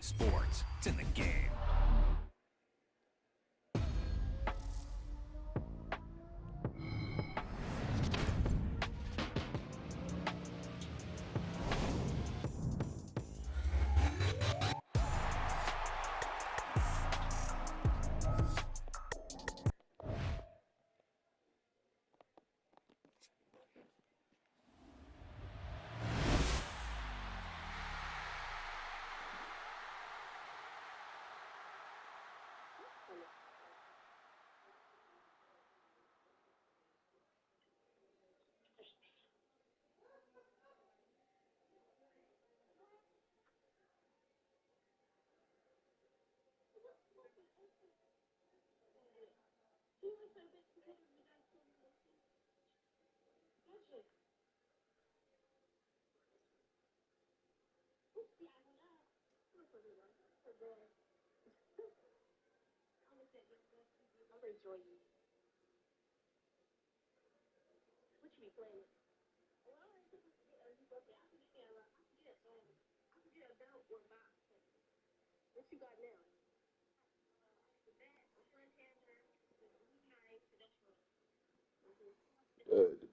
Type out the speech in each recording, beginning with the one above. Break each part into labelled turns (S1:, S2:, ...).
S1: sports. It's in the game.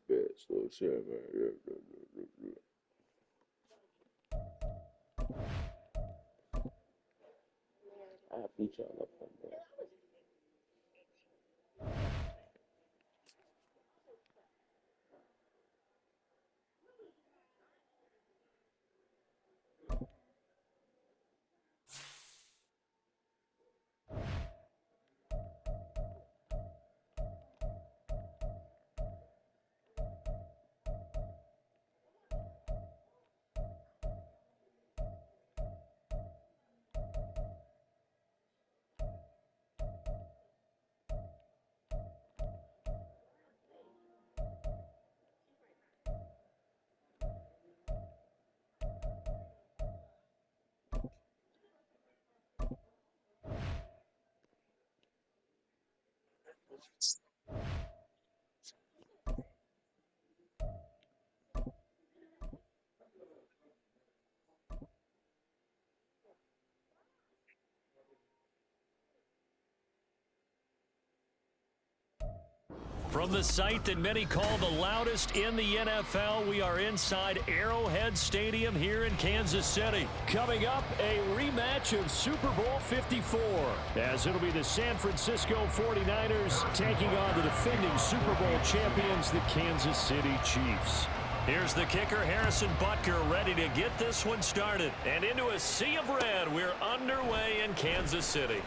S2: The best little shit, man. I beat y'all up on that.
S3: From the site that many call the loudest in the NFL, we are inside Arrowhead Stadium here in Kansas City. Coming up, a rematch of Super Bowl 54, as it'll be the San Francisco 49ers taking on the defending Super Bowl champions, the Kansas City Chiefs. Here's the kicker, Harrison Butker, ready to get this one started. And into a sea of red, we're underway in Kansas City.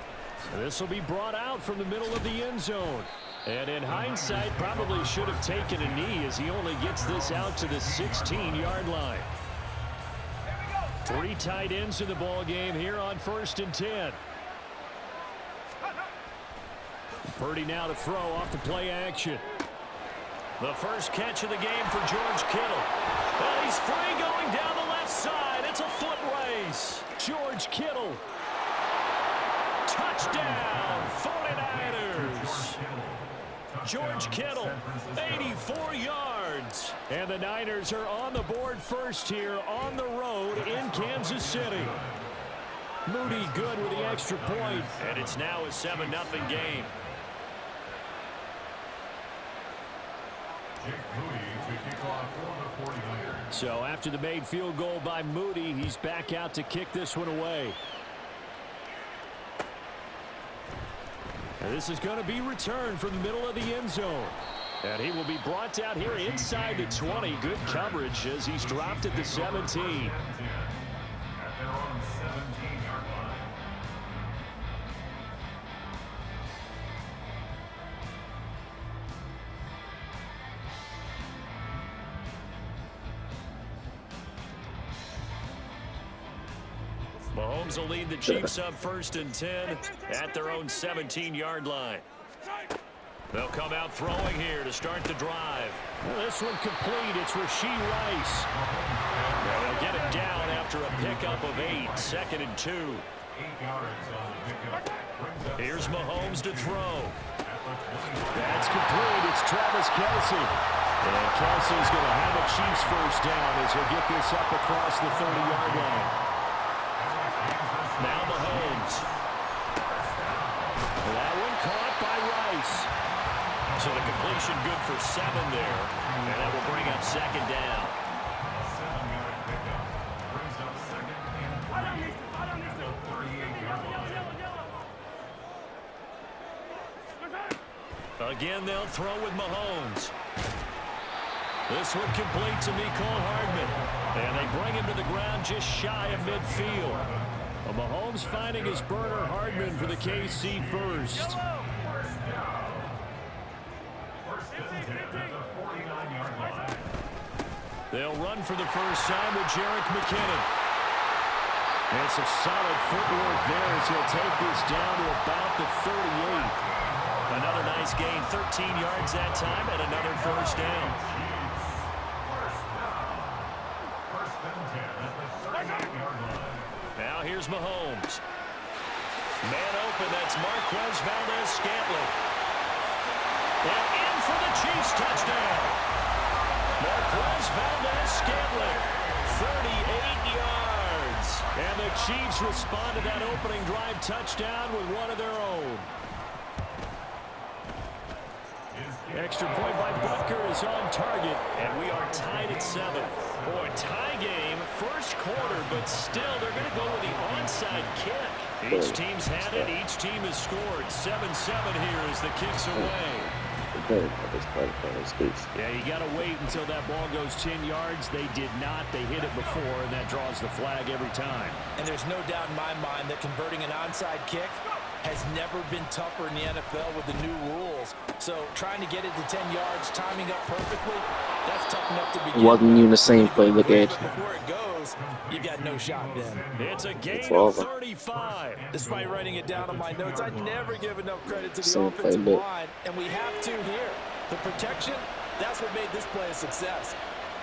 S3: This will be brought out from the middle of the end zone. And in hindsight, probably should have taken a knee as he only gets this out to the 16-yard line. 3 tight ends in the ball game here on 1st and 10. Purdy now to throw off the play action. The first catch of the game for George Kittle. And he's free going down the left side. It's a foot race. George Kittle. Touchdown, 49ers. George Kittle, 84 yards. And the Niners are on the board first here on the road in Kansas City. Moody good with the extra point. And it's now a 7-0 game. So after the made field goal by Moody, he's back out to kick this one away. And this is going to be returned from the middle of the end zone. And he will be brought down here inside the 20. Good coverage as he's dropped at the 17. Mahomes will lead the Chiefs up 1st and 10 at their own 17-yard line. They'll come out throwing here to start the drive. Well, this one complete. It's Rashee Rice. Well, they'll get it down after a pickup of 8. 2nd and 2. Here's Mahomes to throw. That's complete. It's Travis Kelce. And Kelce's going to have a Chiefs first down as he'll get this up across the 30-yard line. Now So the completion good for 7 there. And that will bring up second down. Again, they'll throw with Mahomes. This one complete to Mecole Hardman. And they bring him to the ground just shy of midfield. Well, Mahomes finding his burner. Hardman for the KC first. They'll run for the first time with Jerick McKinnon. And some solid footwork there as he'll take this down to about the 38. Another nice gain, 13 yards that time, and another first down. Now here's Mahomes. Man open, that's Marquez Valdes-Scantling. And in for the Chiefs touchdown. Marquez Valdes-Scantling, 38 yards. And the Chiefs respond to that opening drive touchdown with one of their own. Extra point by Butker is on target, and we are tied at 7. Boy, tie game, first quarter, but still they're going to go with the onside kick. Each team's had it, each team has scored. 7-7 here as the kick's away. Yeah, you got to wait until that ball goes 10 yards. They did not. They hit it before, and that draws the flag every time.
S4: And there's no doubt in my mind that converting an onside kick has never been tougher in the NFL with the new rules. So trying to get it to 10 yards, timing up perfectly, that's tough enough to begin.
S5: Wasn't even the same play, look at.
S4: Before it goes, you got no shot then.
S3: It's a gain of 35.
S4: Despite writing it down on my notes, I never give enough credit to the
S5: Same
S4: offensive
S5: play,
S4: line, and we have to here. The protection, that's what made this play a success.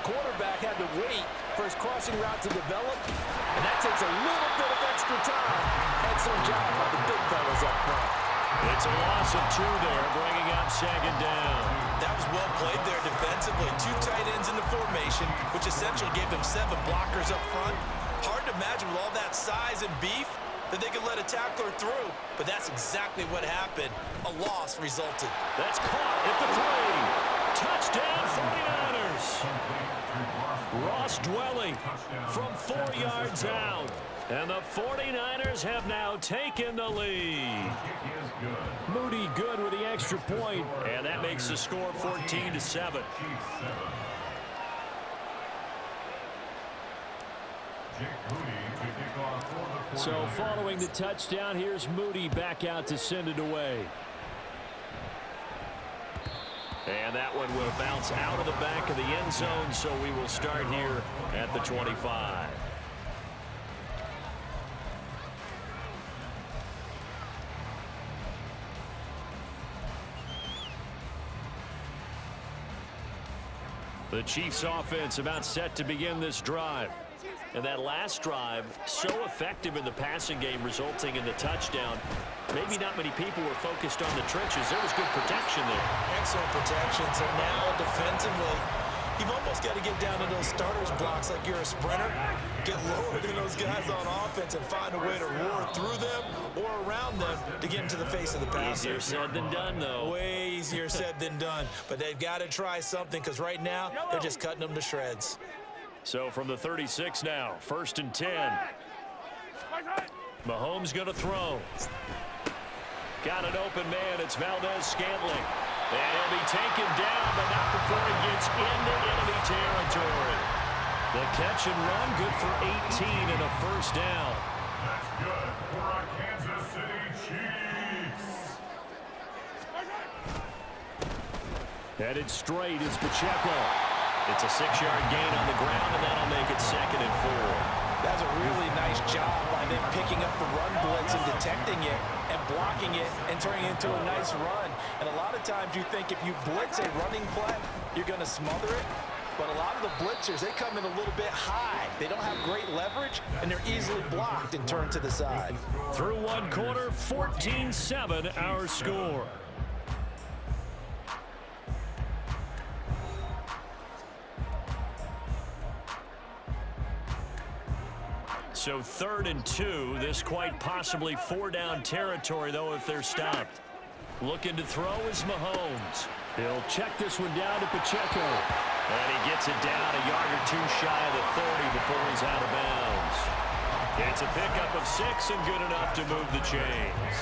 S4: Quarterback had to wait for his crossing route to develop, and that takes a little bit of extra time. Excellent job by the big fellas up front.
S3: It's a loss of 2 there, bringing up second down.
S6: That was well played there defensively. 2 tight ends in the formation, which essentially gave them 7 blockers up front. Hard to imagine with all that size and beef that they could let a tackler through, but that's exactly what happened. A loss resulted.
S3: That's caught at the 3. Touchdown 49ers. Ross Dwelly from 4 yards out. And the 49ers have now taken the lead. Moody good with the extra point, and that makes the score 14-7. So following the touchdown, here's Moody back out to send it away. And that one will bounce out of the back of the end zone, so we will start here at the 25. The Chiefs offense about set to begin this drive. And that last drive, so effective in the passing game, resulting in the touchdown. Maybe not many people were focused on the trenches. There was good protection there.
S6: Excellent protection. So now defensively, you've almost got to get down to those starters blocks like you're a sprinter. Get lower than those guys on offense and find a way to roar through them or around them to get into the face of the passer.
S3: Easier said than done, though.
S6: Way easier said than done. But they've got to try something because right now they're just cutting them to shreds.
S3: So from the 36 now, 1st and 10. Mahomes going to throw. Got an open man. It's Valdes-Scantling. And he'll be taken down, but not before he gets into enemy territory. The catch and run, good for 18 and a first down.
S7: That's good for our Kansas City Chiefs.
S3: Headed straight is Pacheco. It's a 6-yard gain on the ground, and that'll make it 2nd and 4.
S4: That's a really nice job by them picking up the run blitz and detecting it and blocking it and turning it into a nice run. And a lot of times you think if you blitz a running play, you're going to smother it. But a lot of the blitzers, they come in a little bit high. They don't have great leverage, and they're easily blocked and turned to the side.
S3: Through one quarter, 14-7 our score. So 3rd and 2. This quite possibly 4-down territory, though, if they're stopped. Looking to throw is Mahomes. He'll check this one down to Pacheco. And he gets it down a yard or two shy of the 30 before he's out of bounds. It's a pickup of 6 and good enough to move the chains.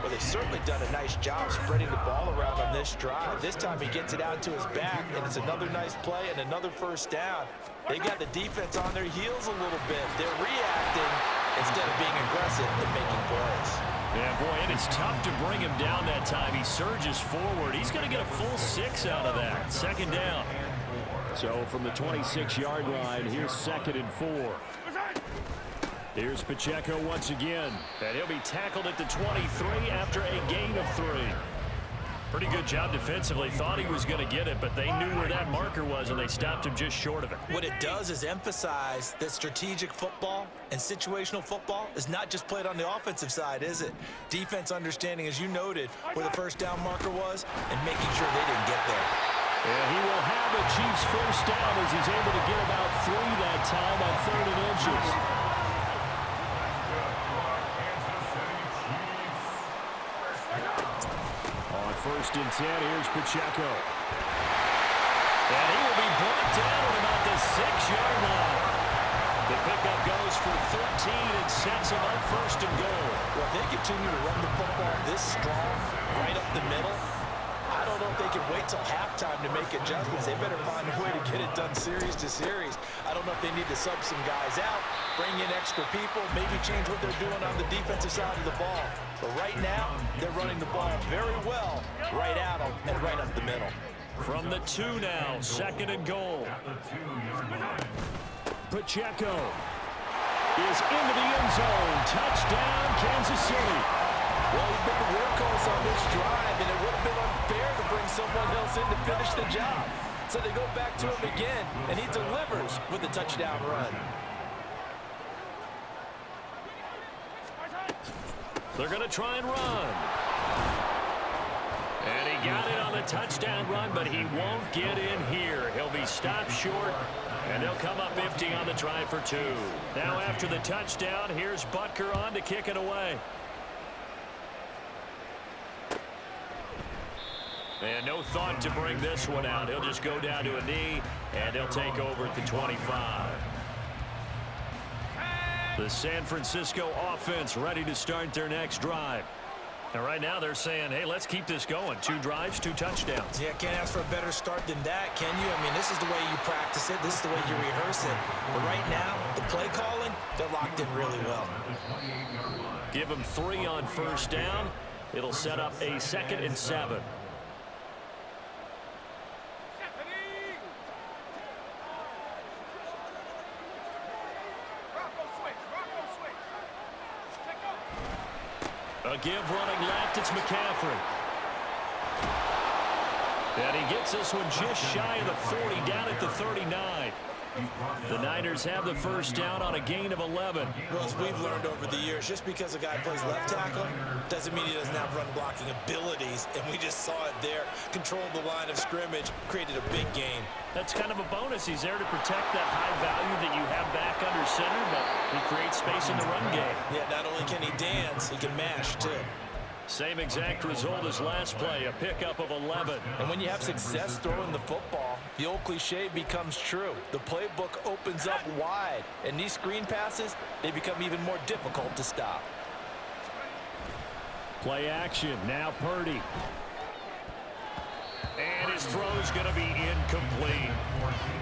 S4: Well, they've certainly done a nice job spreading the ball around on this drive. This time he gets it out to his back, and it's another nice play and another first down. They got the defense on their heels a little bit. They're reacting instead of being aggressive and making plays.
S3: Yeah, boy, and it's tough to bring him down that time. He surges forward. He's going to get a full 6 out of that. Second down. So from the 26-yard line, here's 2nd and 4. Here's Pacheco once again. And he'll be tackled at the 23 after a gain of 3. Pretty good job defensively. Thought he was going to get it, but they knew where that marker was, and they stopped him just short of it.
S6: What it does is emphasize that strategic football and situational football is not just played on the offensive side, is it? Defense understanding, as you noted, where the first down marker was and making sure they didn't get there.
S3: And he will have the Chiefs first down as he's able to get about 3 that time on 3rd and inches. On 1st and 10, here's Pacheco. And he will be brought down at about the 6-yard line. The pickup goes for 13 and sets him up 1st and goal.
S4: Well, if they continue to run the football this strong, right up the middle, I don't know if they can wait till halftime to make adjustments. They better find a way to get it done series to series. I don't know if they need to sub some guys out, bring in extra people, maybe change what they're doing on the defensive side of the ball. But right now, they're running the ball very well, right at them and right up the middle.
S3: From the 2 now, 2nd and goal. Pacheco is into the end zone. Touchdown, Kansas City.
S4: Well, he's been the workhorse on this drive, and it would have been unfair to bring someone else in to finish the job. So they go back to him again, and he delivers with a touchdown run.
S3: They're going to try and run. And he got it on the touchdown run, but he won't get in here. He'll be stopped short, and they'll come up empty on the try for 2. Now after the touchdown, here's Butker on to kick it away. And no thought to bring this one out. He'll just go down to a knee, and they'll take over at the 25. The San Francisco offense ready to start their next drive. And right now they're saying, hey, let's keep this going. 2 drives, 2 touchdowns.
S6: Yeah, can't ask for a better start than that, can you? I mean, this is the way you practice it. This is the way you rehearse it. But right now, the play calling, they're locked in really well.
S3: Give them 3 on 1st down. It'll set up a 2nd and 7. A give running left, it's McCaffrey. And he gets this one just shy of the 40, down at the 39. The Niners have the first down on a gain of 11.
S6: Well, as we've learned over the years, just because a guy plays left tackle doesn't mean he doesn't have run blocking abilities, and we just saw it there. Controlled the line of scrimmage, created a big gain.
S3: That's kind of a bonus. He's there to protect that high value that you have back under center, but he creates space in the run game.
S6: Yeah, not only can he dance, he can mash, too.
S3: Same exact result as last play, a pickup of 11.
S4: And when you have success throwing the football, the old cliche becomes true. The playbook opens up wide, and these screen passes, they become even more difficult to stop.
S3: Play action, now Purdy. And his throw's going to be incomplete.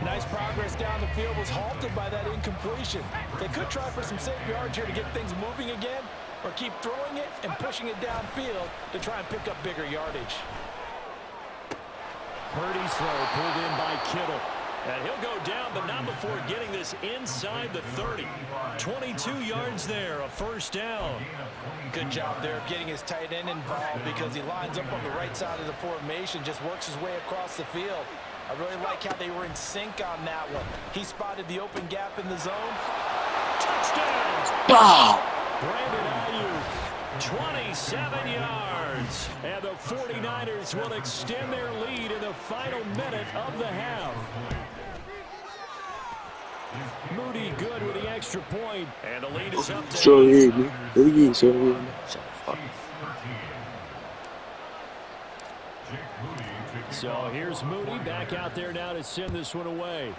S4: Nice progress down the field was halted by that incompletion. They could try for some safe yards here to get things moving again, or keep throwing it and pushing it downfield to try and pick up bigger yardage.
S3: Purdy's throw pulled in by Kittle. And he'll go down, but not before getting this inside the 30. 22 yards there, a first down.
S4: Good job there of getting his tight end involved because he lines up on the right side of the formation, just works his way across the field. I really like how they were in sync on that one. He spotted the open gap in the zone.
S3: Touchdown!
S2: Wow!
S3: Brandon Ayuk, 27 yards. And the 49ers will extend their lead in the final minute of the half. Moody good with the extra point, and the lead is up to
S2: Sorry, man. Sorry, man.
S3: So here's Mooney back out there now to send this one away.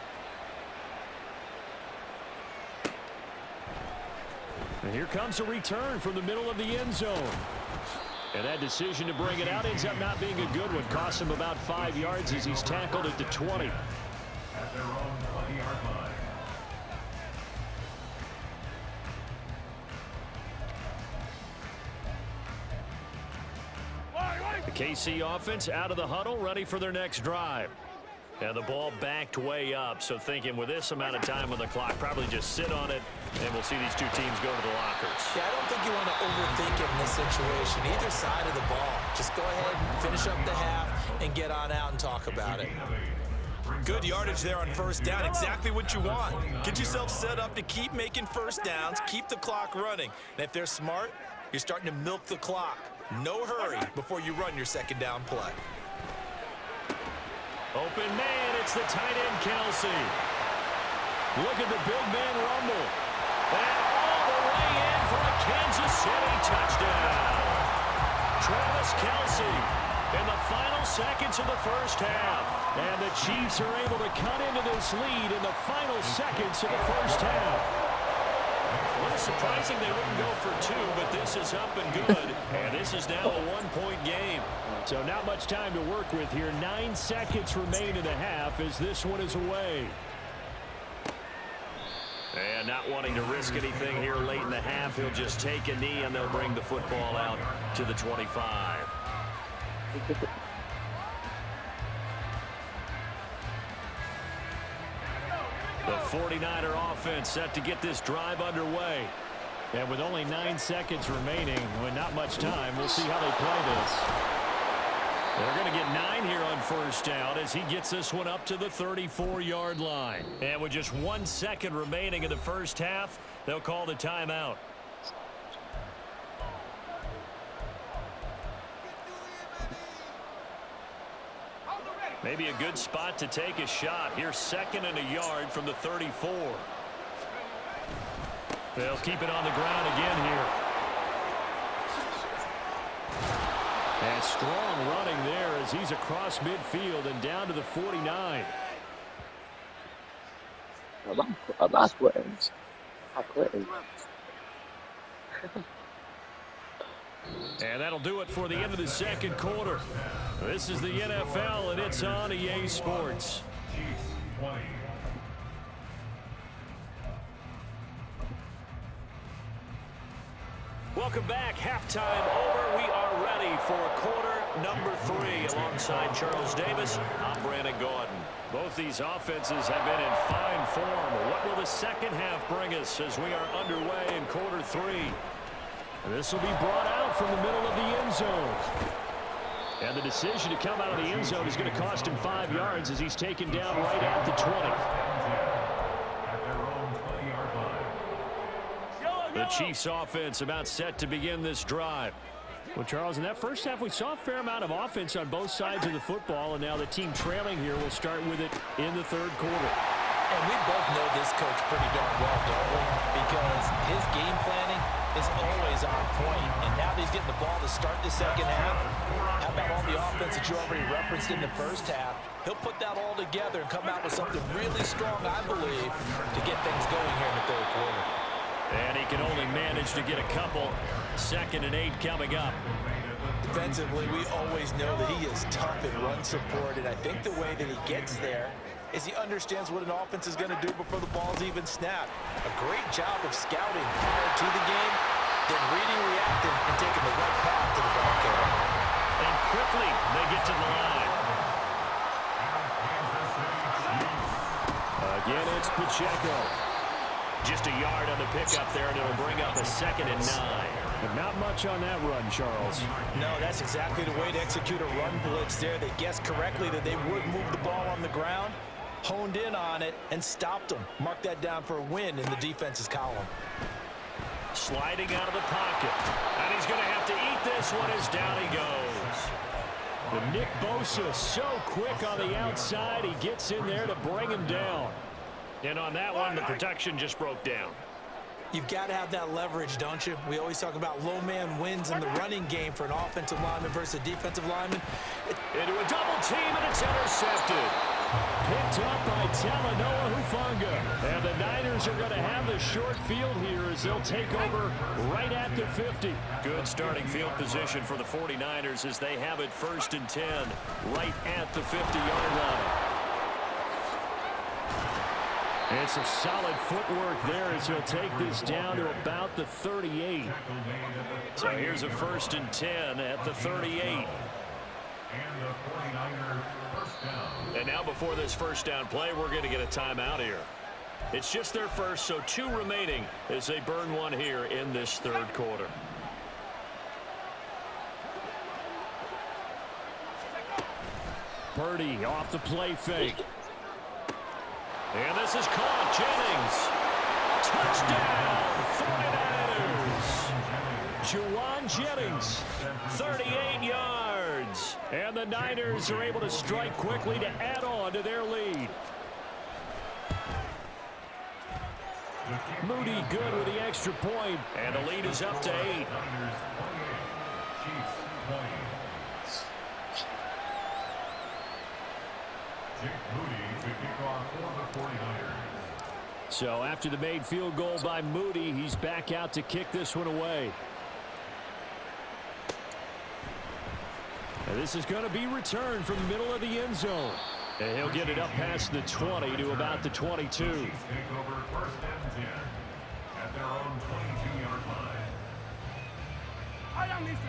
S3: And here comes a return from the middle of the end zone. And that decision to bring it out ends up not being a good one. Costs him about 5 yards as he's tackled at the 20.
S7: At their own 20-yard line.
S3: The KC offense out of the huddle, ready for their next drive. And the ball backed way up, so thinking with this amount of time on the clock, probably just sit on it, and we'll see these two teams go to the lockers.
S4: Yeah, I don't think you want to overthink it in this situation. Either side of the ball. Just go ahead and finish up the half and get on out and talk about it.
S6: Good yardage there on first down. Exactly what you want. Get yourself set up to keep making first downs, keep the clock running. And if they're smart, you're starting to milk the clock. No hurry before you run your second down play.
S3: Open man, it's the tight end, Kelsey. Look at the big man rumble. And all the way in for a Kansas City touchdown. Travis Kelsey in the final seconds of the first half. And the Chiefs are able to cut into this lead in the final seconds of the first half. A little surprising they wouldn't go for two, but this is up and good. And this is now a one-point game. So not much time to work with here. 9 seconds remain in the half as this one is away. And not wanting to risk anything here late in the half, he'll just take a knee and they'll bring the football out to the 25. The 49er offense set to get this drive underway. And with only 9 seconds remaining, with not much time, we'll see how they play this. They're going to get 9 here on first down as he gets this one up to the 34-yard line. And with just 1 second remaining in the first half, they'll call the timeout. Maybe a good spot to take a shot. Here's 2nd and a yard from the 34. They'll keep it on the ground again here. And strong running there as he's across midfield and down to the 49.
S2: That's what it is.
S3: And that'll do it for the end of the second quarter. This is the NFL, and it's on EA Sports. Welcome back. Halftime over. We are ready for quarter number 3. Alongside Charles Davis, I'm Brandon Gordon. Both these offenses have been in fine form. What will the second half bring us as we are underway in quarter 3? This will be brought out from the middle of the end zone. And the decision to come out of the end zone is going to cost him 5 yards as he's taken down right at the 20. The Chiefs offense about set to begin this drive. Well, Charles, in that first half, we saw a fair amount of offense on both sides of the football, and now the team trailing here will start with it in the third quarter.
S4: And we both know this coach pretty darn well, don't we? Because his game planning is always on point, and now that he's getting the ball to start the second half, how about all the offense that you already referenced in the first half? He'll put that all together and come out with something really strong, I believe, to get things going here in the third quarter.
S3: And he can only manage to get a couple. 2nd and 8 coming up.
S4: Defensively, we always know that he is tough in run support, and I think the way that he gets there is he understands what an offense is going to do before the ball's even snapped. A great job of scouting prior to the game, then reading, reacting, and taking the right path to the ball carrier.
S3: And quickly, they get to the line. Again, it's Pacheco. Just a yard on the pickup there, and it'll bring up a 2nd and 9. But not much on that run, Charles.
S4: No, that's exactly the way to execute a run blitz there. They guessed correctly that they would move the ball on the ground, honed in on it, and stopped them. Mark that down for a win in the defense's column.
S3: Sliding out of the pocket. And he's going to have to eat this one as down he goes. But Nick Bosa so quick on the outside, he gets in there to bring him down. And on that one, the protection just broke down.
S4: You've got to have that leverage, don't you? We always talk about low man wins in the running game for an offensive lineman versus a defensive lineman.
S3: Into a double team, and it's intercepted. Picked up by Talanoa Hufanga. And the Niners are going to have the short field here as they'll take over right at the 50. Good starting field position for the 49ers as they have it 1st and 10 right at the 50-yard line. It's a solid footwork there as he'll take this down to about the 38. So here's a 1st and 10 at the 38. And now before this first down play, we're going to get a timeout here. It's just their first, so 2 remaining as they burn one here in this 3rd quarter. Purdy off the play fake. And this is caught. Jennings. Touchdown, 49ers. Juwan Jennings, 38 yards. And the Niners are able to strike quickly to add on to their lead. Moody good with the extra point. And the lead is up to 8. So after the made field goal by Moody, he's back out to kick this one away. And this is going to be returned from the middle of the end zone. And he'll get it up past the 20 to about the 22.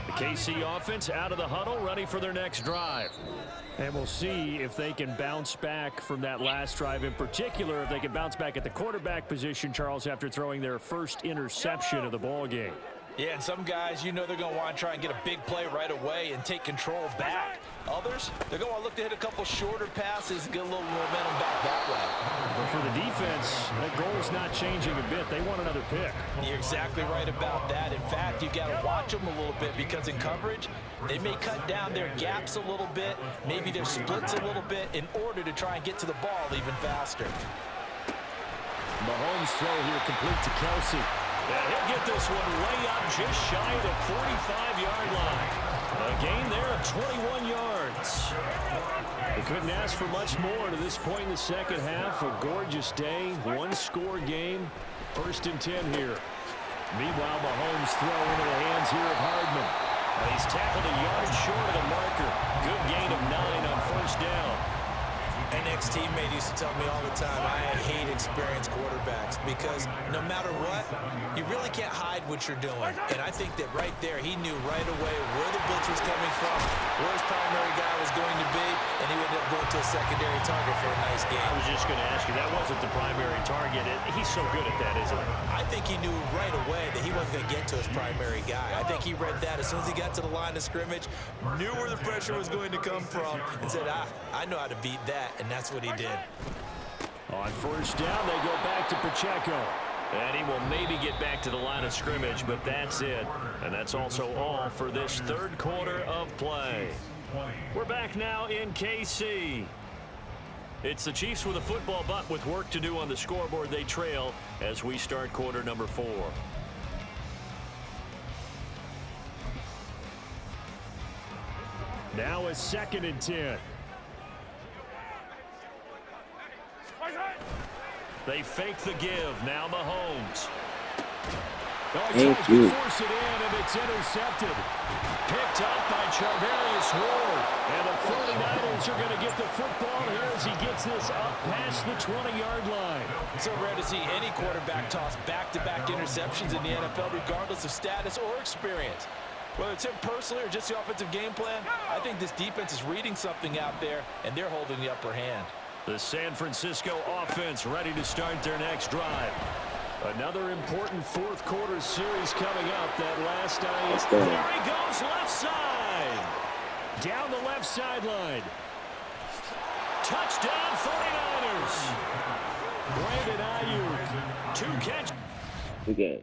S3: The KC offense out of the huddle, ready for their next drive. And we'll see if they can bounce back from that last drive, in particular if they can bounce back at the quarterback position, Charles, after throwing their first interception of the ball game.
S4: Yeah, and some guys, you know they're going to want to try and get a big play right away and take control back. Others, they're going to look to hit a couple shorter passes and get a little momentum back that way.
S3: But for the defense, that goal is not changing a bit. They want another pick.
S4: You're exactly right about that. In fact, you got to watch them a little bit because in coverage, they may cut down their gaps a little bit, maybe their splits a little bit in order to try and get to the ball even faster.
S3: Mahomes throw here complete to Kelsey. And he'll get this one way up just shy of the 45-yard line. A gain there of 21 yards. They couldn't ask for much more to this point in the second half. A gorgeous day, one-score game. 1st and 10 here. Meanwhile, Mahomes throw into the hands here of Hardman. And he's tackled a yard short of the marker. Good gain of 9 on 1st down.
S6: An ex-teammate used to tell me all the time, I hate experienced quarterbacks because no matter what, you really can't hide what you're doing. And I think that right there, he knew right away where the blitz was coming from, where his primary guy was going to be, and he would end up going to a secondary target for a nice game.
S3: I was just going to ask you, that wasn't the primary target. He's so good at that, isn't he?
S6: I think he knew right away that he wasn't going to get to his primary guy. I think he read that as soon as he got to the line of scrimmage, knew where the pressure was going to come from, and said, I know how to beat that. And that's what he did.
S3: On 1st down, they go back to Pacheco. And he will maybe get back to the line of scrimmage, but that's it. And that's also all for this 3rd quarter of play. We're back now in KC. It's the Chiefs with a football, but with work to do on the scoreboard, they trail as we start quarter number 4. Now a 2nd and 10. They fake the give. Now Mahomes. He tries to force it in, and it's intercepted. Picked up by Charvarius Ward. And the 49ers are going to get the football here as he gets this up past the 20-yard line.
S4: So rare to see any quarterback toss back-to-back interceptions in the NFL, regardless of status or experience. Whether it's him personally or just the offensive game plan, I think this defense is reading something out there, and they're holding the upper hand.
S3: The San Francisco offense ready to start their next drive. Another important 4th quarter series coming up. That last night. There he goes, left side. Down the left sideline. Touchdown 49ers. Brandon Ayuk. 2 catches.
S2: Good game.